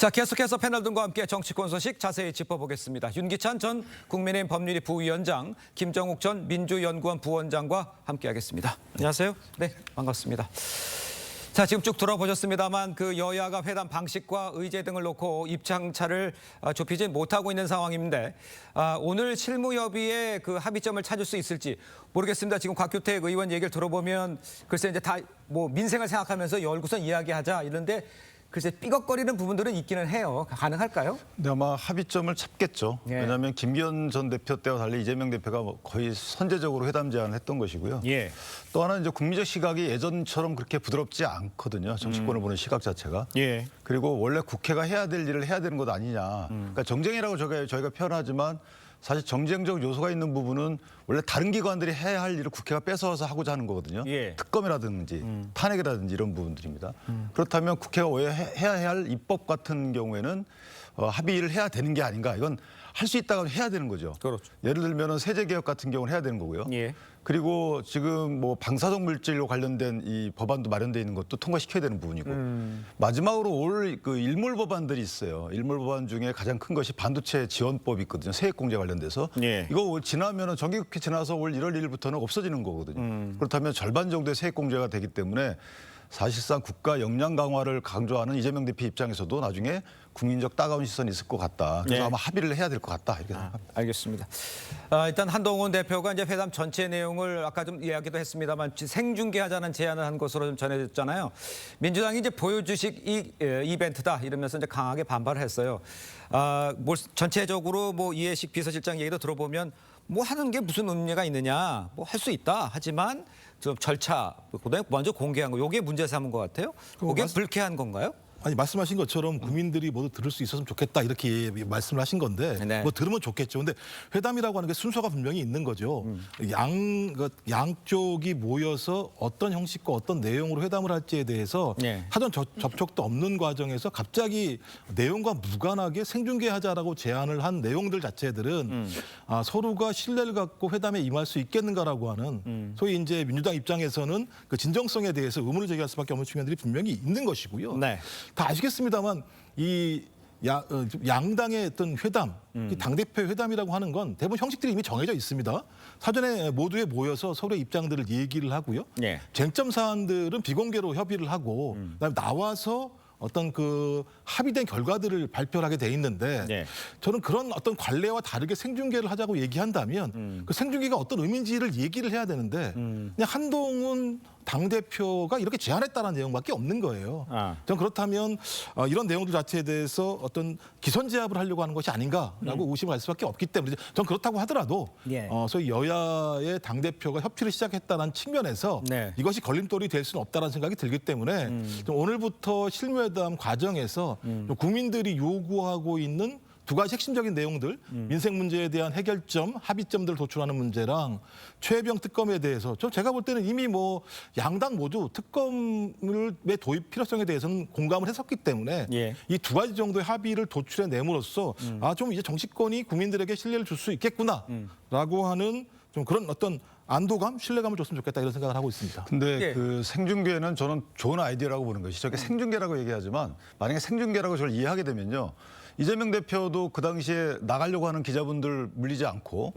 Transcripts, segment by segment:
자, 계속해서 패널 등과 함께 정치권 소식 자세히 짚어보겠습니다. 윤기찬 전 국민의힘 법률위 부위원장, 김정욱 전 민주연구원 부원장과 함께하겠습니다. 안녕하세요. 네, 반갑습니다. 자, 지금 쭉 들어보셨습니다만 그 여야가 회담 방식과 의제 등을 놓고 입장차를 좁히지 못하고 있는 상황인데 오늘 실무협의에 그 합의점을 찾을 수 있을지 모르겠습니다. 지금 곽규택 의원 얘기를 들어보면 글쎄 이제 다 뭐 민생을 생각하면서 열고선 이야기하자 이런데 글쎄 삐걱거리는 부분들은 있기는 해요. 가능할까요? 네, 아마 합의점을 찾겠죠. 예. 왜냐하면 김기현 전 대표 때와 달리 이재명 대표가 거의 선제적으로 회담 제안을 했던 것이고요. 예. 또 하나는 이제 국민적 시각이 예전처럼 그렇게 부드럽지 않거든요. 정치권을 보는 시각 자체가. 예. 그리고 원래 국회가 해야 될 일을 해야 되는 것 아니냐. 그러니까 정쟁이라고 저희가 표현하지만 사실 정쟁적 요소가 있는 부분은 원래 다른 기관들이 해야 할 일을 국회가 뺏어와서 하고자 하는 거거든요. 예. 특검이라든지 탄핵이라든지 이런 부분들입니다. 그렇다면 국회가 왜 해야 할 입법 같은 경우에는 합의를 해야 되는 게 아닌가. 이건 할 수 있다가 해야 되는 거죠. 그렇죠. 예를 들면 세제 개혁 같은 경우는 해야 되는 거고요. 예. 그리고 지금 뭐 방사성 물질로 관련된 이 법안도 마련돼 있는 것도 통과시켜야 되는 부분이고 마지막으로 올 그 일몰 법안들이 있어요. 일몰 법안 중에 가장 큰 것이 반도체 지원법이 있거든요. 세액공제 관련돼서 예. 이거 지나면은 정기국회 지나서 올 1월 1일부터는 없어지는 거거든요. 그렇다면 절반 정도의 세액공제가 되기 때문에 사실상 국가 역량 강화를 강조하는 이재명 대표 입장에서도 나중에 국민적 따가운 시선이 있을 것 같다. 그래서 네. 아마 합의를 해야 될 것 같다. 이렇게 생각합니다. 알겠습니다. 일단 한동훈 대표가 이제 회담 전체 내용을 아까 좀 이야기도 했습니다만 생중계하자는 제안을 한 것으로 좀 전해졌잖아요. 민주당이 이제 보여주식 이벤트다 이러면서 이제 강하게 반발을 했어요. 전체적으로 뭐 이해식 비서실장 얘기도 들어보면 뭐 하는 게 무슨 의미가 있느냐, 뭐 할 수 있다. 하지만 좀 절차, 그다음에 먼저 공개한 거, 이게 문제 삼은 것 같아요. 그게 불쾌한 건가요? 아니 말씀하신 것처럼 국민들이 모두 들을 수 있었으면 좋겠다 이렇게 말씀을 하신 건데 네. 뭐 들으면 좋겠죠. 근데 회담이라고 하는 게 순서가 분명히 있는 거죠. 양쪽이 모여서 어떤 형식과 어떤 내용으로 회담을 할지에 대해서 네. 사전 접촉도 없는 과정에서 갑자기 내용과 무관하게 생중계하자라고 제안을 한 내용들 자체들은 서로가 신뢰를 갖고 회담에 임할 수 있겠는가라고 하는 소위 이제 민주당 입장에서는 그 진정성에 대해서 의문을 제기할 수밖에 없는 측면들이 분명히 있는 것이고요. 네. 다 아시겠습니다만 이 양당의 어떤 회담, 이 당대표 회담이라고 하는 건 대부분 형식들이 이미 정해져 있습니다. 사전에 모두에 모여서 서로의 입장들을 얘기를 하고요. 예. 쟁점 사안들은 비공개로 협의를 하고 그다음에 나와서 어떤 그 합의된 결과들을 발표를 하게 돼 있는데 네. 저는 그런 어떤 관례와 다르게 생중계를 하자고 얘기한다면 그 생중계가 어떤 의미인지를 얘기를 해야 되는데 그냥 한동훈 당대표가 이렇게 제안했다는 내용밖에 없는 거예요. 저는 그렇다면 이런 내용들 자체에 대해서 어떤 기선제압을 하려고 하는 것이 아닌가라고 의심을 할 수밖에 없기 때문에 저는 그렇다고 하더라도 예. 소위 여야의 당대표가 협치를 시작했다는 측면에서 네. 이것이 걸림돌이 될 수는 없다는 생각이 들기 때문에 좀 오늘부터 실무회담 과정에서 좀 국민들이 요구하고 있는 두 가지 핵심적인 내용들, 민생 문제에 대한 해결점, 합의점들을 도출하는 문제랑 최혜병 특검에 대해서 제가 볼 때는 이미 뭐 양당 모두 특검의 도입 필요성에 대해서는 공감을 했었기 때문에 예. 이 두 가지 정도의 합의를 도출해냄으로써 좀 이제 정치권이 국민들에게 신뢰를 줄 수 있겠구나라고 하는 좀 그런 어떤 안도감, 신뢰감을 줬으면 좋겠다 이런 생각을 하고 있습니다. 근데 예. 그 생중계는 저는 좋은 아이디어라고 보는 것이 저게 생중계라고 얘기하지만 만약에 생중계라고 저를 이해하게 되면요. 이재명 대표도 그 당시에 나가려고 하는 기자분들 물리지 않고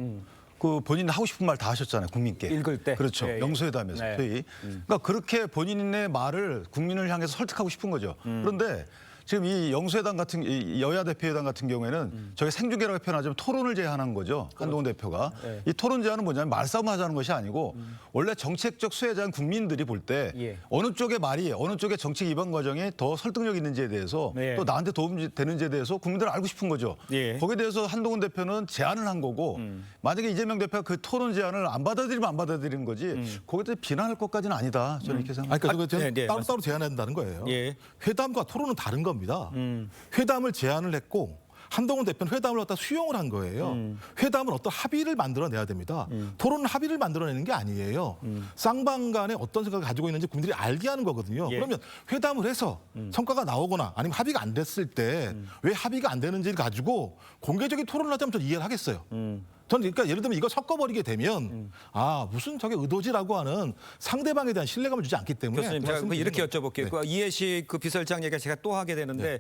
그 본인 하고 싶은 말 다 하셨잖아요. 국민께. 읽을 때. 그렇죠. 예, 예. 영수회담에서. 네. 소위. 그러니까 그렇게 본인의 말을 국민을 향해서 설득하고 싶은 거죠. 그런데 지금 이 영수회담 같은 이 여야 대표회담 같은 경우에는 저희 생중계라고 표현하자면 토론을 제안한 거죠. 한동훈 대표가. 네. 이 토론 제안은 뭐냐면 말싸움 하자는 것이 아니고 원래 정책적 수혜자인 국민들이 볼 때 예. 어느 쪽의 말이 어느 쪽의 정책 입안 과정이 더 설득력 있는지에 대해서 네. 또 나한테 도움이 되는지에 대해서 국민들은 알고 싶은 거죠. 예. 거기에 대해서 한동훈 대표는 제안을 한 거고 만약에 이재명 대표가 그 토론 제안을 안 받아들이면 안 받아들이는 거지 거기에 대해 비난할 것까지는 아니다. 저는 이렇게 생각합니다. 그러니까 저는 네, 네, 따로따로 제안해야 된다는 거예요. 예. 회담과 토론은 다른 겁니다. 회담을 제안을 했고 한동훈 대표는 회담을 갖다 수용을 한 거예요. 회담은 어떤 합의를 만들어내야 됩니다. 토론은 합의를 만들어내는 게 아니에요. 쌍방 간에 어떤 생각을 가지고 있는지 국민들이 알게 하는 거거든요. 예. 그러면 회담을 해서 성과가 나오거나 아니면 합의가 안 됐을 때 왜 합의가 안 되는지를 가지고 공개적인 토론을 하자면 저는 이해를 하겠어요. 저는 그러니까 예를 들면 이거 섞어버리게 되면 무슨 저게 의도지라고 하는 상대방에 대한 신뢰감을 주지 않기 때문에 교수님, 제가 이렇게 여쭤볼게요. 그 이해식 그 비서실장 얘기를 제가 또 하게 되는데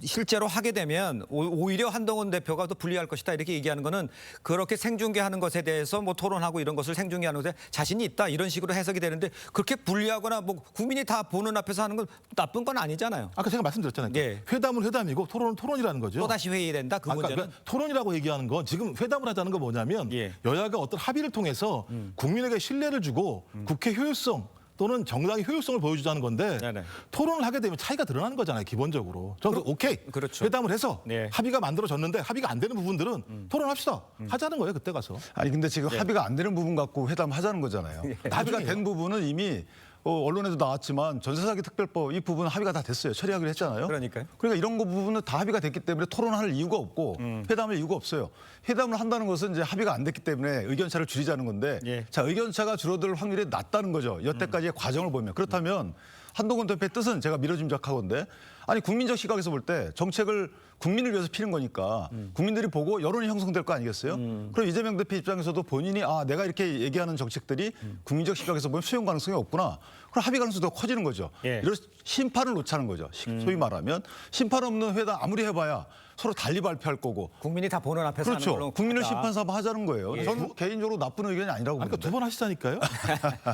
실제로 하게 되면 오히려 한동훈 대표가 더 불리할 것이다 이렇게 얘기하는 거는 그렇게 생중계하는 것에 대해서 뭐 토론하고 이런 것을 생중계하는 것에 자신이 있다 이런 식으로 해석이 되는데 그렇게 불리하거나 뭐 국민이 다 보는 앞에서 하는 건 나쁜 건 아니잖아요. 아까 제가 말씀드렸잖아요. 예. 회담은 회담이고 토론은 토론이라는 거죠. 또다시 회의된다 그 문제는. 그러니까 토론이라고 얘기하는 건 지금 회담을 하자는 건 뭐냐면 예. 여야가 어떤 합의를 통해서 국민에게 신뢰를 주고 국회 효율성 또는 정당의 효율성을 보여주자는 건데 네네. 토론을 하게 되면 차이가 드러나는 거잖아요. 기본적으로. 저는 오케이. 그렇죠. 회담을 해서 네. 합의가 만들어졌는데 합의가 안 되는 부분들은 토론합시다. 하자는 거예요. 그때 가서. 아니 근데 지금 합의가 안 되는 부분 갖고 회담 하자는 거잖아요. 합의가 나중에요. 된 부분은 이미 언론에도 나왔지만 전세사기 특별법 이 부분은 합의가 다 됐어요. 처리하기로 했잖아요. 그러니까요. 그러니까 이런 거 부분은 다 합의가 됐기 때문에 토론할 이유가 없고 회담할 이유가 없어요. 회담을 한다는 것은 이제 합의가 안 됐기 때문에 의견차를 줄이자는 건데 예. 자 의견차가 줄어들 확률이 낮다는 거죠. 여태까지의 과정을 보면. 그렇다면 한동훈 대표의 뜻은 제가 미뤄짐작하건데 아니 국민적 시각에서 볼 때 정책을 국민을 위해서 피는 거니까 국민들이 보고 여론이 형성될 거 아니겠어요? 그럼 이재명 대표 입장에서도 본인이 아 내가 이렇게 얘기하는 정책들이 국민적 시각에서 보면 수용 가능성이 없구나. 그럼 합의 가능성이 더 커지는 거죠. 예. 이런 심판을 놓자는 거죠. 소위 말하면 심판 없는 회담 아무리 해봐야 서로 달리 발표할 거고. 국민이 다 보는 앞에서 하는 그렇죠. 걸로 국민을 하자. 심판 삼아 하자는 거예요. 예. 저는 개인적으로 나쁜 의견이 아니라고 그러니까 보는데. 두 번 하시자니까요.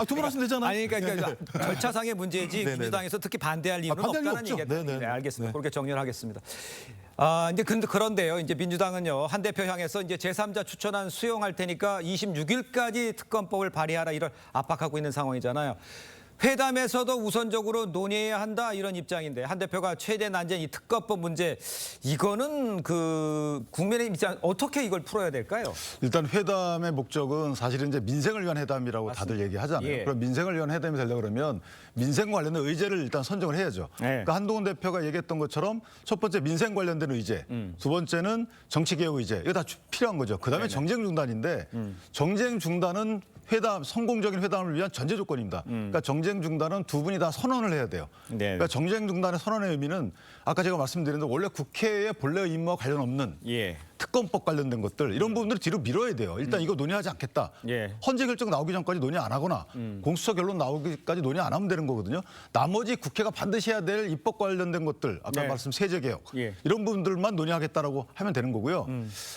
두 번 하시면 되잖아요. 아니 그러니까 절차상의 문제지 네네네. 민주당에서 특히 반대할 이유는 반대할 이유 없다는 없죠. 얘기예요. 네네. 네, 알겠습니다. 네. 그렇게 정리를 하겠습니다. 아, 이제 그런데요. 이제 민주당은요. 한 대표 향해서 이제 제3자 추천안 수용할 테니까 26일까지 특검법을 발의하라 이런 압박하고 있는 상황이잖아요. 회담에서도 우선적으로 논의해야 한다 이런 입장인데 한 대표가 최대 난제인 이 특검법 문제 이거는 그 국민의 입장 어떻게 이걸 풀어야 될까요? 일단 회담의 목적은 사실은 이제 민생을 위한 회담이라고 다들 얘기하잖아요. 예. 그럼 민생을 위한 회담이 되려고 그러면 민생 관련된 의제를 일단 선정을 해야죠. 네. 그러니까 한동훈 대표가 얘기했던 것처럼 첫 번째 민생 관련된 의제, 두 번째는 정치개혁 의제 이거 다 필요한 거죠. 그다음에 정쟁 중단인데 정쟁 중단은 회담 성공적인 회담을 위한 전제 조건입니다. 그러니까 정쟁 중단은 두 분이 다 선언을 해야 돼요. 네. 그러니까 정쟁 중단의 선언의 의미는 아까 제가 말씀드린 대로 원래 국회의 본래 임무와 관련 없는 예. 특검법 관련된 것들 이런 부분들을 뒤로 밀어야 돼요. 일단 이거 논의하지 않겠다. 예. 헌재 결정 나오기 전까지 논의 안 하거나 공수처 결론 나오기까지 논의 안 하면 되는 거거든요. 나머지 국회가 반드시 해야 될 입법 관련된 것들 아까 네. 말씀 세제 개혁 예. 이런 부분들만 논의하겠다라고 하면 되는 거고요.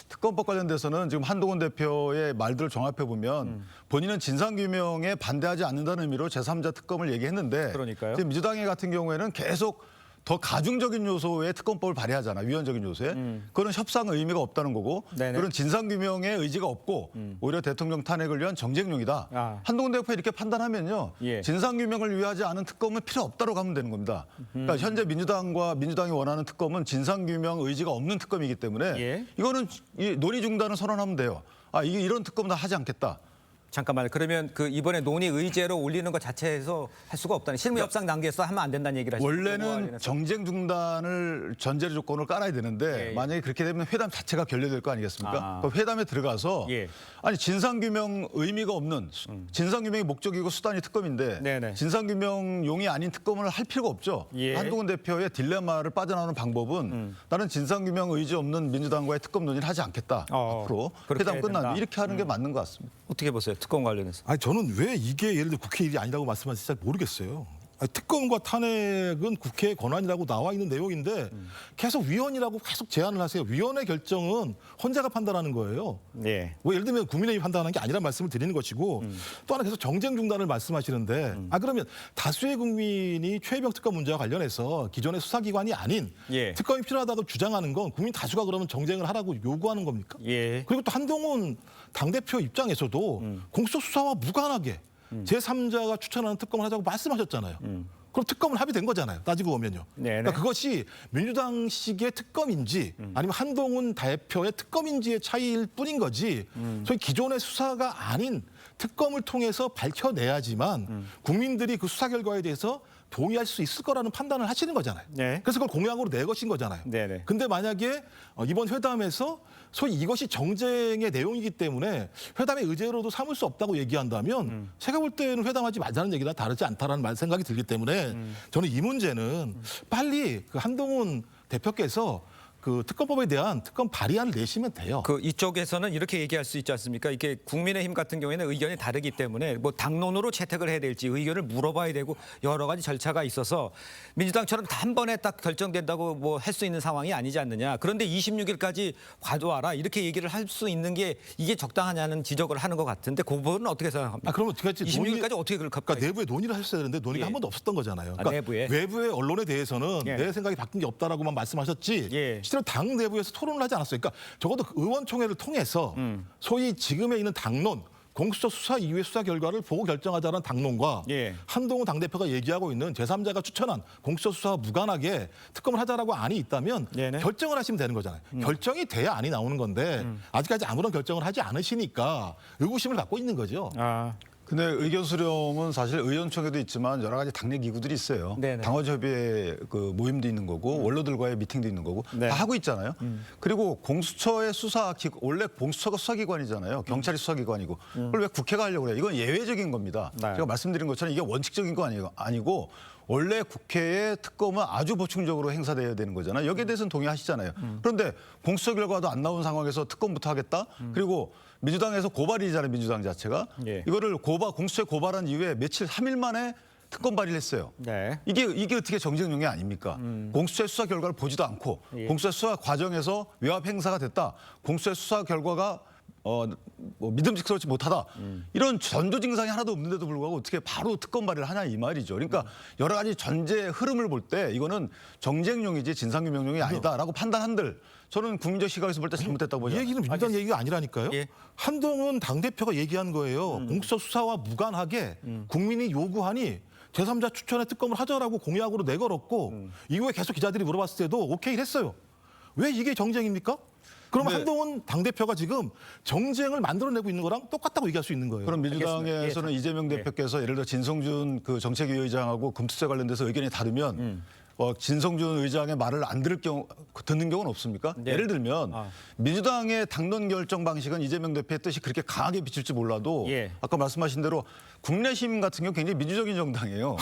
특검법 관련돼서는 지금 한동훈 대표의 말들을 종합해 보면 본인은 진상규명에 반대하지 않는다는 의미로 제3자 특검을 얘기했는데 그러니까요. 지금 민주당 같은 경우에는 계속 더 가중적인 요소의 특검법을 발의하잖아. 위헌적인 요소에. 그거는 협상의 의미가 없다는 거고 네네. 그런 진상규명의 의지가 없고 오히려 대통령 탄핵을 위한 정쟁용이다. 아. 한동훈 대표 이렇게 판단하면요. 예. 진상규명을 위하지 않은 특검은 필요 없다고 하면 되는 겁니다. 그러니까 현재 민주당이 원하는 특검은 진상규명 의지가 없는 특검이기 때문에 예. 이거는 이 논의 중단을 선언하면 돼요. 아 이게 이런 특검은 다 하지 않겠다. 잠깐만요. 그러면 그 이번에 논의 의제로 올리는 것 자체에서 할 수가 없다는 실무 협상 단계에서 하면 안 된다는 얘기를 하시죠. 원래는 정쟁 중단을 전제 조건으로 깔아야 되는데 예, 예. 만약에 그렇게 되면 회담 자체가 결렬될 거 아니겠습니까? 아. 그 회담에 들어가서 예. 아니 진상규명 의미가 없는 진상규명이 목적이고 수단이 특검인데 네네. 진상규명용이 아닌 특검을 할 필요가 없죠. 예. 한동훈 대표의 딜레마를 빠져나오는 방법은 나는 진상규명 의지 없는 민주당과의 특검 논의를 하지 않겠다. 앞으로 그렇게 회담 해야 끝나면 된다. 이렇게 하는 게 맞는 것 같습니다. 어떻게 보세요? 특검 관련해서. 아니 저는 왜 이게 예를 들어 국회 일이 아니라고 말씀하시는지 잘 모르겠어요. 아니, 특검과 탄핵은 국회의 권한이라고 나와 있는 내용인데 계속 위헌이라고 계속 제안을 하세요. 위헌의 결정은 헌재가 판단하는 거예요. 네. 뭐 예를 들면 국민의힘이 판단하는 게 아니란 말씀을 드리는 것이고 또 하나 계속 정쟁 중단을 말씀하시는데 그러면 다수의 국민이 최혜병 특검 문제와 관련해서 기존의 수사기관이 아닌 예. 특검이 필요하다고 주장하는 건 국민 다수가 그러면 정쟁을 하라고 요구하는 겁니까? 예. 그리고 또 한동훈 당대표 입장에서도 공수처 수사와 무관하게 제3자가 추천하는 특검을 하자고 말씀하셨잖아요. 그럼 특검은 합의된 거잖아요. 따지고 보면요. 네네. 그러니까 그것이 민주당식의 특검인지 아니면 한동훈 대표의 특검인지의 차이일 뿐인 거지 소위 기존의 수사가 아닌 특검을 통해서 밝혀내야지만 국민들이 그 수사 결과에 대해서 동의할 수 있을 거라는 판단을 하시는 거잖아요. 네. 그래서 그걸 공약으로 내것인 거잖아요. 네네. 근데 만약에 이번 회담에서 소위 이것이 정쟁의 내용이기 때문에 회담의 의제로도 삼을 수 없다고 얘기한다면 제가 볼 때는 회담하지 말자는 얘기랑 다르지 않다라는 생각이 들기 때문에 저는 이 문제는 빨리 그 한동훈 대표께서 그 특검법에 대한 특검 발의안을 내시면 돼요. 그 이쪽에서는 이렇게 얘기할 수 있지 않습니까? 이게 국민의힘 같은 경우에는 의견이 다르기 때문에 뭐 당론으로 채택을 해야 될지 의견을 물어봐야 되고 여러 가지 절차가 있어서 민주당처럼 한 번에 딱 결정된다고 뭐 할 수 있는 상황이 아니지 않느냐. 그런데 26일까지 봐줘와라 이렇게 얘기를 할 수 있는 게 이게 적당하냐는 지적을 하는 것 같은데 그 부분은 어떻게 생각합니까? 그러면 어떻게 할지 26일까지 어떻게 그걸 그러니까 가까이 내부에 논의를 하셨어야 되는데 논의가 예. 한 번도 없었던 거잖아요. 그러니까 내부에? 외부의 언론에 대해서는 예. 내 생각이 바뀐 게 없다라고만 말씀하셨지 예. 실제로 당 내부에서 토론을 하지 않았어요. 그러니까 적어도 그 의원총회를 통해서 소위 지금에 있는 당론 공수처 수사 이후의 수사 결과를 보고 결정하자는 당론과 예. 한동훈 당대표가 얘기하고 있는 제3자가 추천한 공수처 수사와 무관하게 특검을 하자라고 안이 있다면 네네. 결정을 하시면 되는 거잖아요. 결정이 돼야 안이 나오는 건데 아직까지 아무런 결정을 하지 않으시니까 의구심을 갖고 있는 거죠. 아, 근데 의견 수렴은 사실 의원총회도 있지만 여러 가지 당내 기구들이 있어요. 네네. 당원협의회 그 모임도 있는 거고 원로들과의 미팅도 있는 거고 네. 다 하고 있잖아요. 그리고 공수처의 원래 공수처가 수사기관이잖아요. 경찰이 수사기관이고 그걸 왜 국회가 하려고 그래요? 이건 예외적인 겁니다. 네. 제가 말씀드린 것처럼 이게 원칙적인 거 아니고 원래 국회의 특검은 아주 보충적으로 행사돼야 되는 거잖아요. 여기에 대해서는 동의하시잖아요. 그런데 공수처 결과도 안 나온 상황에서 특검부터 하겠다? 그리고 민주당에서 고발이잖아요. 민주당 자체가. 예. 이거를 공수처에 고발한 이후에 며칠 3일 만에 특검 발의를 했어요. 네. 이게 어떻게 정쟁용이 아닙니까? 공수처의 수사 결과를 보지도 않고 예. 공수처 수사 과정에서 외압 행사가 됐다. 공수처의 수사 결과가 뭐 믿음직스럽지 못하다. 이런 전조 증상이 하나도 없는데도 불구하고 어떻게 바로 특검 발의를 하냐 이 말이죠. 그러니까 여러 가지 전제 흐름을 볼 때 이거는 정쟁용이지 진상규명용이 아니다라고 판단한들 저는 국민적 시각에서 볼 때 잘못됐다고 이 보죠. 얘기는 민주당 얘기가 아니라니까요. 예. 한동훈 당대표가 얘기한 거예요. 공수처 수사와 무관하게 국민이 요구하니 제3자 추천의 특검을 하자라고 공약으로 내걸었고 이후에 계속 기자들이 물어봤을 때도 오케이를 했어요. 왜 이게 정쟁입니까? 그럼 네. 한동훈 당대표가 지금 정쟁을 만들어내고 있는 거랑 똑같다고 얘기할 수 있는 거예요. 그럼 민주당에서는 알겠습니다. 예, 이재명 대표께서 예를 들어 진성준 그 정책위 의장하고 금투세 관련돼서 의견이 다르면 진성준 의장의 말을 안 듣는 경우는 없습니까? 네. 예를 들면 아. 민주당의 당론 결정 방식은 이재명 대표의 뜻이 그렇게 강하게 비칠지 몰라도 예. 아까 말씀하신 대로 국내심 같은 경우 굉장히 민주적인 정당이에요.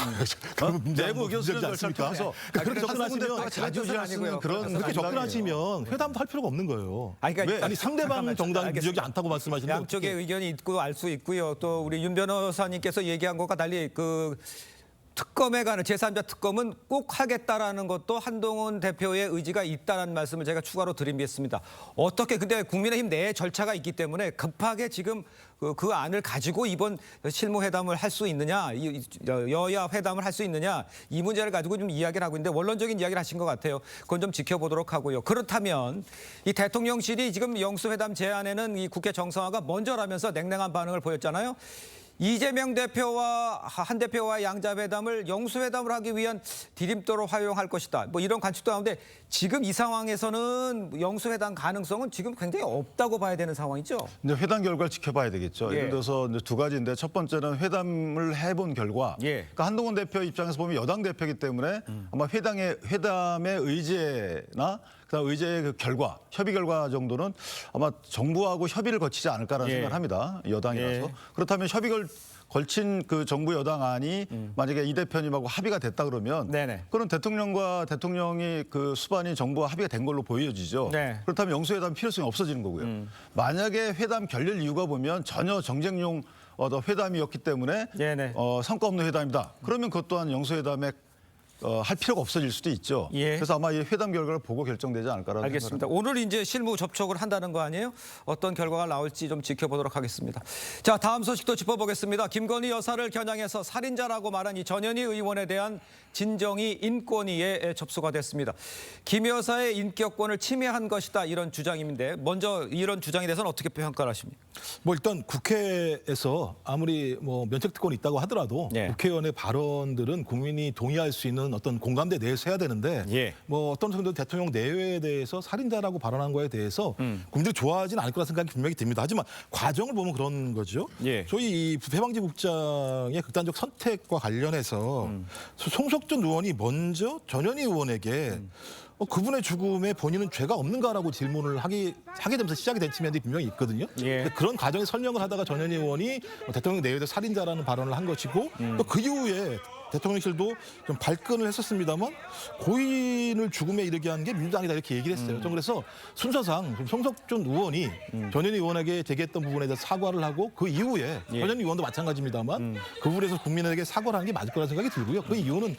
내부 의견 수렴 절차를 통해서 그렇게 한동훈 대표가 접근하시면 자주지할 수 있는 그런 그렇게 정당이에요. 접근하시면 회담도 할 필요가 없는 거예요. 아니, 그러니까 아니 상대방 잠깐만, 정당이 알겠습니다. 무적이 않다고 말씀하시는데 양쪽의 의견이 있고 알 수 있고요. 또 우리 윤 변호사님께서 얘기한 것과 달리 그 특검에 관한 제3자 특검은 꼭 하겠다라는 것도 한동훈 대표의 의지가 있다는 말씀을 제가 추가로 드리겠습니다. 어떻게 근데 국민의힘 내에 절차가 있기 때문에 급하게 지금 그 안을 가지고 이번 실무회담을 할 수 있느냐, 여야 회담을 할 수 있느냐 이 문제를 가지고 좀 이야기를 하고 있는데 원론적인 이야기를 하신 것 같아요. 그건 좀 지켜보도록 하고요. 그렇다면 이 대통령실이 지금 영수회담 제안에는 이 국회 정상화가 먼저라면서 냉랭한 반응을 보였잖아요. 이재명 대표와 한 대표와의 양자회담을 영수회담을 하기 위한 디딤돌로 활용할 것이다. 뭐 이런 관측도 나오는데 지금 이 상황에서는 영수회담 가능성은 지금 굉장히 없다고 봐야 되는 상황이죠. 이제 회담 결과를 지켜봐야 되겠죠. 예. 예를 들어서 이제 두 가지인데 첫 번째는 회담을 해본 결과. 예. 그러니까 한동훈 대표 입장에서 보면 여당 대표이기 때문에 아마 회담의 의제나 그다음 의제의 그 결과, 협의 결과 정도는 아마 정부하고 협의를 거치지 않을까라는 예. 생각을 합니다. 여당이라서. 예. 그렇다면 협의를 걸친 그 정부 여당안이 만약에 이 대표님하고 합의가 됐다 그러면 네네. 그런 대통령과 대통령이 그 수반인 정부와 합의가 된 걸로 보여지죠. 네. 그렇다면 영수회담 필요성이 없어지는 거고요. 만약에 회담 결렬 이유가 보면 전혀 정쟁용 회담이었기 때문에 네네. 성과 없는 회담이다. 그러면 그것 또한 영수회담에 할 필요가 없어질 수도 있죠. 예. 그래서 아마 이 회담 결과를 보고 결정되지 않을까라는 알겠습니다. 오늘 이제 실무 접촉을 한다는 거 아니에요? 어떤 결과가 나올지 좀 지켜보도록 하겠습니다. 자, 다음 소식도 짚어보겠습니다. 김건희 여사를 겨냥해서 살인자라고 말한 이 전현희 의원에 대한 진정이 인권위에 접수가 됐습니다. 김 여사의 인격권을 침해한 것이다 이런 주장인데 먼저 이런 주장에 대해서는 어떻게 평가를 하십니까? 뭐 일단 국회에서 아무리 뭐 면책특권이 있다고 하더라도 예. 국회의원의 발언들은 국민이 동의할 수 있는 어떤 공감대 내에서 해야 되는데 예. 뭐 어떤 정도 대통령 내외에 대해서 살인자라고 발언한 거에 대해서 국민들이 좋아하진 않을 거라 생각이 분명히 듭니다. 하지만 과정을 보면 그런 거죠. 예. 저희 이 부패방지국장의 극단적 선택과 관련해서 송석준 의원이 먼저 전현희 의원에게 그분의 죽음에 본인은 죄가 없는가라고 질문을 하게 되면서 시작이 된 측면이 분명히 있거든요. 예. 근데 그런 과정에 설명을 하다가 전현희 의원이 대통령 내외도 살인자라는 발언을 한 것이고 또 그 이후에 대통령실도 좀 발끈을 했었습니다만 고인을 죽음에 이르게 한 게 민주당이다 이렇게 얘기를 했어요. 좀 그래서 순서상 좀 송석준 의원이 전현희 의원에게 제기했던 부분에 대해서 사과를 하고 그 이후에 전현희 의원도 마찬가지입니다만 그 부분에서 국민에게 사과를 하는 게 맞을 거라는 생각이 들고요. 그 이유는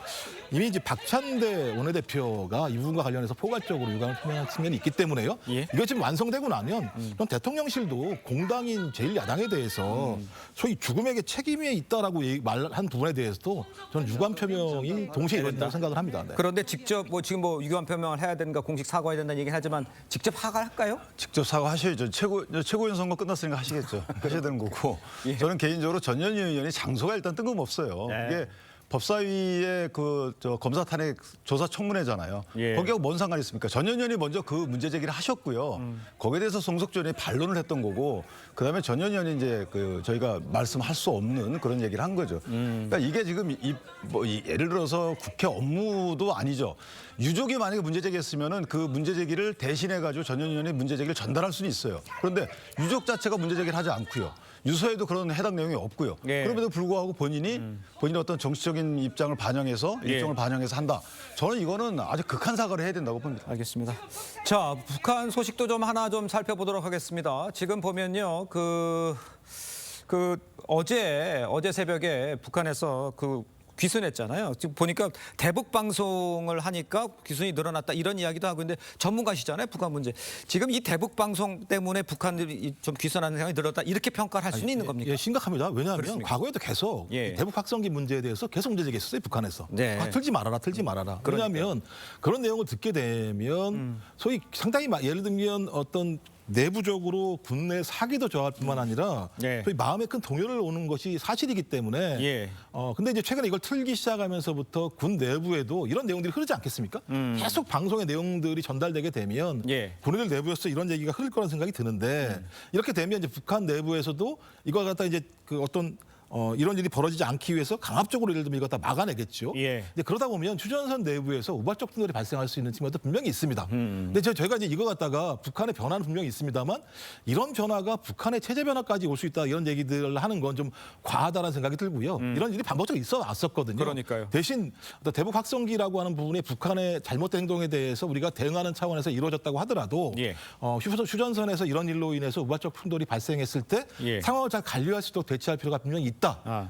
이미 이제 박찬대 원내대표가 이 부분과 관련해서 포괄적으로 유감을 표명한 측면이 있기 때문에요. 예. 이거 지금 완성되고 나면 그럼 대통령실도 공당인 제1야당에 대해서 소위 죽음에게 책임이 있다라고 말한 부분에 대해서도 저는 유감 표명이 동시에 이루어진다고 생각을 합니다. 네. 그런데 직접 뭐 지금 뭐 유감 표명을 해야 되는가 공식 사과해야 된다는 얘기는 하지만 직접 사과를 할까요? 직접 사과하셔야죠. 최고위원 선거 끝났으니까 하시겠죠. 하셔야 되는 거고. 저는 개인적으로 전현희 의원이 장소가 일단 뜬금없어요. 네. 이게 법사위의 검사 탄핵 조사 청문회잖아요. 예. 거기하고 뭔 상관이 있습니까? 전현희 의원이 먼저 그 문제 제기를 하셨고요. 거기에 대해서 송석준 의원이 반론을 했던 거고, 그다음에 전현희 의원이 이제 저희가 말씀할 수 없는 그런 얘기를 한 거죠. 그러니까 이게 지금 예를 들어서 국회 업무도 아니죠. 유족이 만약에 문제 제기했으면은 그 문제 제기를 대신해 가지고 전현희 의원이 문제 제기를 전달할 수는 있어요. 그런데 유족 자체가 문제 제기를 하지 않고요. 유서에도 그런 해당 내용이 없고요. 예. 그럼에도 불구하고 본인이 어떤 정치적인 입장을 반영해서 예. 일정을 반영해서 한다. 저는 이거는 아주 극한 사과를 해야 된다고 봅니다. 알겠습니다. 자, 북한 소식도 좀 하나 좀 살펴보도록 하겠습니다. 지금 보면요, 어제 새벽에 북한에서 귀순했잖아요. 지금 보니까 대북 방송을 하니까 귀순이 늘어났다 이런 이야기도 하고 있는데 전문가시잖아요, 북한 문제. 지금 이 대북 방송 때문에 북한들이 좀 귀순하는 상황이 늘었다 이렇게 평가를 할 수는 있는 겁니까? 예, 심각합니다. 왜냐하면 그렇습니까? 과거에도 계속 예. 대북 확성기 문제에 대해서 계속 문제 제기했었어요, 북한에서. 네. 틀지 말아라. 왜냐하면 그런 내용을 듣게 되면 소위 상당히 예를 들면 어떤 내부적으로 군내 사기도 저할 뿐만 아니라 예. 소위 마음에 큰 동요를 오는 것이 사실이기 때문에 예. 근데 이제 최근에 이걸 틀기 시작하면서부터 군 내부에도 이런 내용들이 흐르지 않겠습니까? 계속 방송의 내용들이 전달되게 되면 예. 군인들 내부에서 이런 얘기가 흐를 거라는 생각이 드는데 이렇게 되면 이제 북한 내부에서도 이걸 갖다 이제 이런 일이 벌어지지 않기 위해서 강압적으로 예를 들면 이거 다 막아내겠죠. 예. 근데 그러다 보면 휴전선 내부에서 우발적 충돌이 발생할 수 있는 측면도 분명히 있습니다. 근데 저희가 이제 이거 갖다가 북한의 변화는 분명히 있습니다만 이런 변화가 북한의 체제 변화까지 올 수 있다 이런 얘기들을 하는 건 좀 과하다는 생각이 들고요. 이런 일이 반복적으로 있어 왔었거든요. 그러니까요. 대신 어떤 대북 확성기라고 하는 부분에 북한의 잘못된 행동에 대해서 우리가 대응하는 차원에서 이루어졌다고 하더라도 예. 휴전선에서 이런 일로 인해서 우발적 충돌이 발생했을 때 예. 상황을 잘 관리할 수 있도록 대처할 필요가 분명히 있다.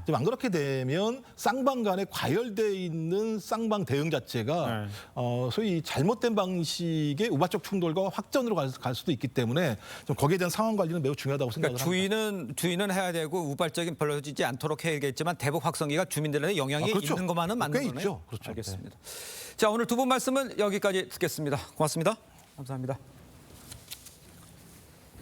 좀 안 그렇게 되면 쌍방 간에 과열돼 있는 쌍방 대응 자체가 소위 잘못된 방식의 우발적 충돌과 확전으로 갈 수도 있기 때문에 좀 거기에 대한 상황 관리는 매우 중요하다고 생각을 그러니까 합니다. 주의는 해야 되고 우발적인 벌어지지 않도록 해야겠지만 대북 확성기가 주민들에게 영향이 그렇죠. 있는 것만은 맞는 꽤 거네요. 있죠. 그렇죠. 알겠습니다. 자, 오늘 두 분 말씀은 여기까지 듣겠습니다. 고맙습니다. 감사합니다.